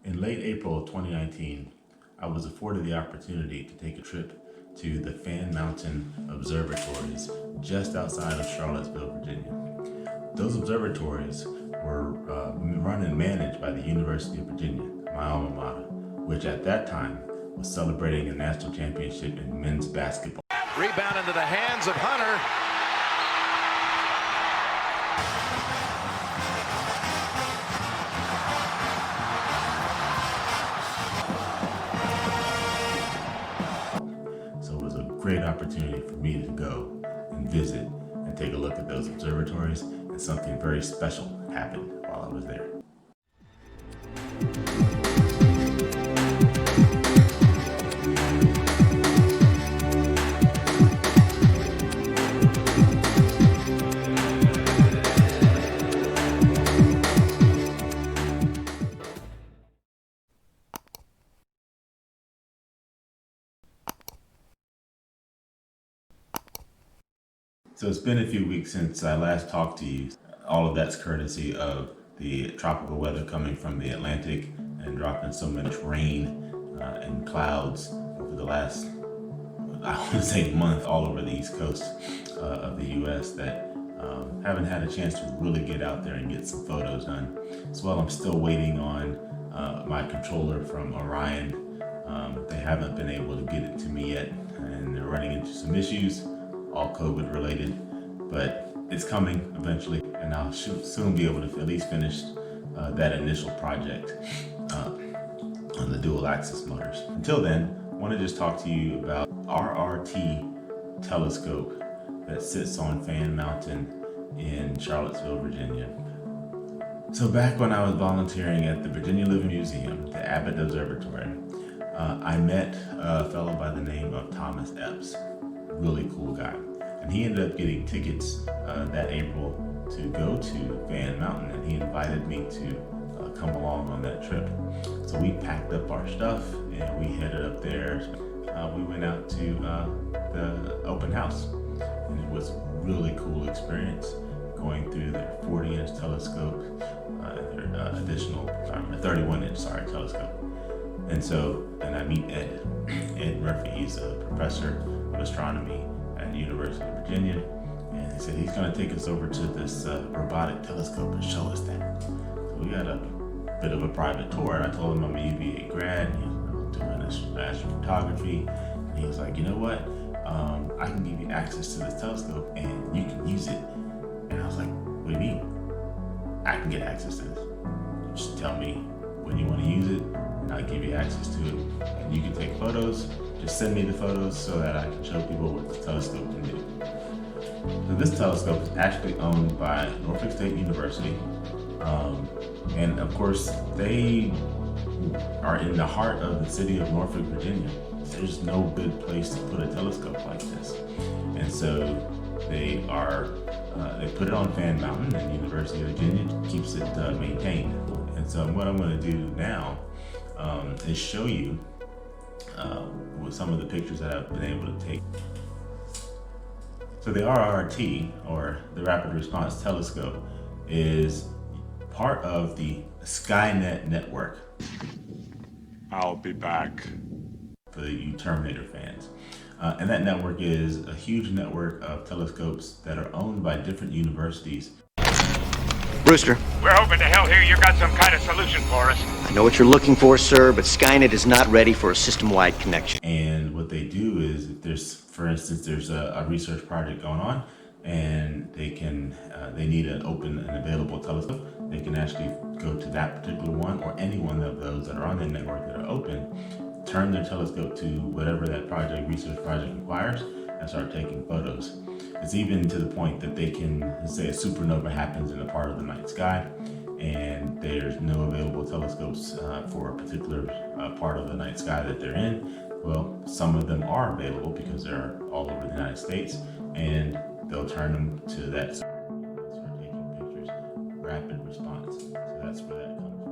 In late April of 2019, I was afforded the opportunity to take a trip to the Fan Mountain observatories just outside of Charlottesville, Virginia. Those observatories were run and managed by the University of Virginia, my alma mater, which at that time was celebrating a national championship in men's basketball. Rebound into the hands of Hunter. So it was a great opportunity for me to go and visit and take a look at those observatories, and something very special happened while I was there. So it's been a few weeks since I last talked to you. All of that's courtesy of the tropical weather coming from the Atlantic and dropping so much rain and clouds over the last, I want to say, month all over the East Coast of the U.S. that haven't had a chance to really get out there and get some photos done. As well, I'm still waiting on my controller from Orion. They haven't been able to get it to me yet, and they're running into some issues, all COVID related, but it's coming eventually, and I'll soon be able to at least finish that initial project on the dual axis motors. Until then, I want to just talk to you about RRRT telescope that sits on Fan Mountain in Charlottesville, Virginia. So back when I was volunteering at the Virginia Living Museum, the Abbott Observatory, I met a fellow by the name of Thomas Epps. Really cool guy. And he ended up getting tickets that April to go to Fan Mountain, and he invited me to come along on that trip. So we packed up our stuff and we headed up there. We went out to the open house, and it was a really cool experience going through their 40-inch telescope, their additional 31-inch telescope. And so, and I meet Ed Murphy. He's a professor of astronomy at the University of Virginia, and he said he's going to take us over to this robotic telescope and show us that. So we got a bit of a private tour. I told him I'm a UVA grad, and doing astrophotography, and he was like, you know what? I can give you access to this telescope and you can use it. And I was like, what do you mean? I can get access to this. Just tell me when you want to use it, and I'll give you access to it. And you can take photos. Just send me the photos so that I can show people what the telescope can do. So this telescope is actually owned by Norfolk State University. And of course, they are in the heart of the city of Norfolk, Virginia. There's no good place to put a telescope like this. And so they put it on Fan Mountain, and the University of Virginia keeps it maintained. And so what I'm going to do now is show you with some of the pictures that I've been able to take. So the RRRT, or the Rapid Response Telescope, is part of the SkyNet network. I'll be back. For you Terminator fans. And that network is a huge network of telescopes that are owned by different universities. Brewster. We're hoping to hell here you got some kind of solution for us. I know what you're looking for, sir, but SkyNet is not ready for a system-wide connection. And what they do is, if there's, for instance, there's a research project going on, and they need an open and available telescope, they can actually go to that particular one or any one of those that are on the network that are open, turn their telescope to whatever that research project requires, and start taking photos. It's even to the point that they can, let's say a supernova happens in a part of the night sky, and there's no available telescopes for a particular part of the night sky that they're in. Well, some of them are available because they're all over the United States, and they'll turn them to that. Start taking pictures. Rapid response. So that's where that comes from.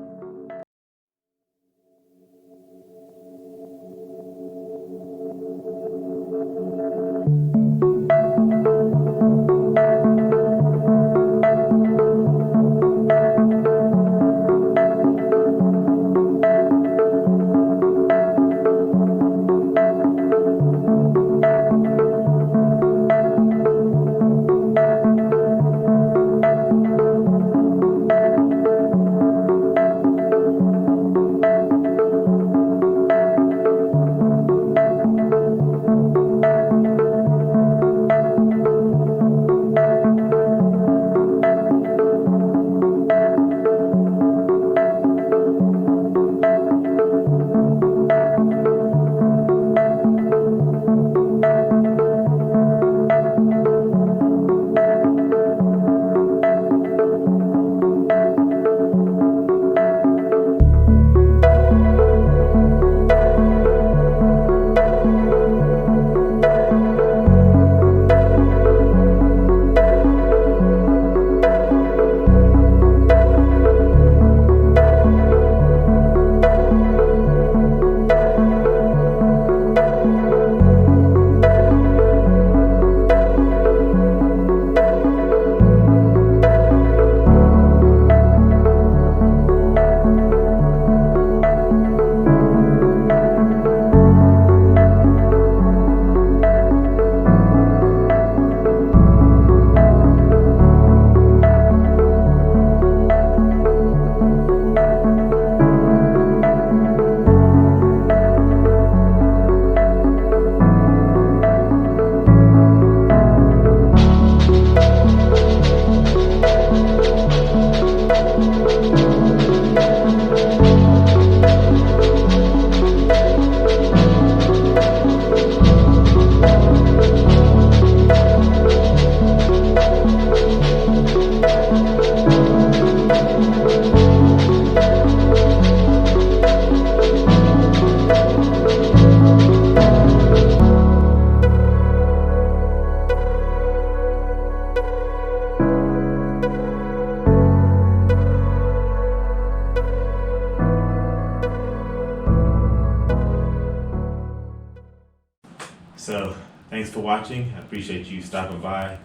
thanks for watching. I appreciate you stopping by.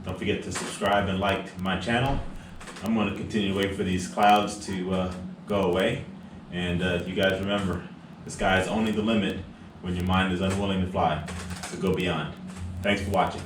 Don't forget to subscribe and like my channel. I'm going to continue to wait for these clouds to go away. And you guys remember, the sky is only the limit when your mind is unwilling to fly. So go beyond. Thanks for watching.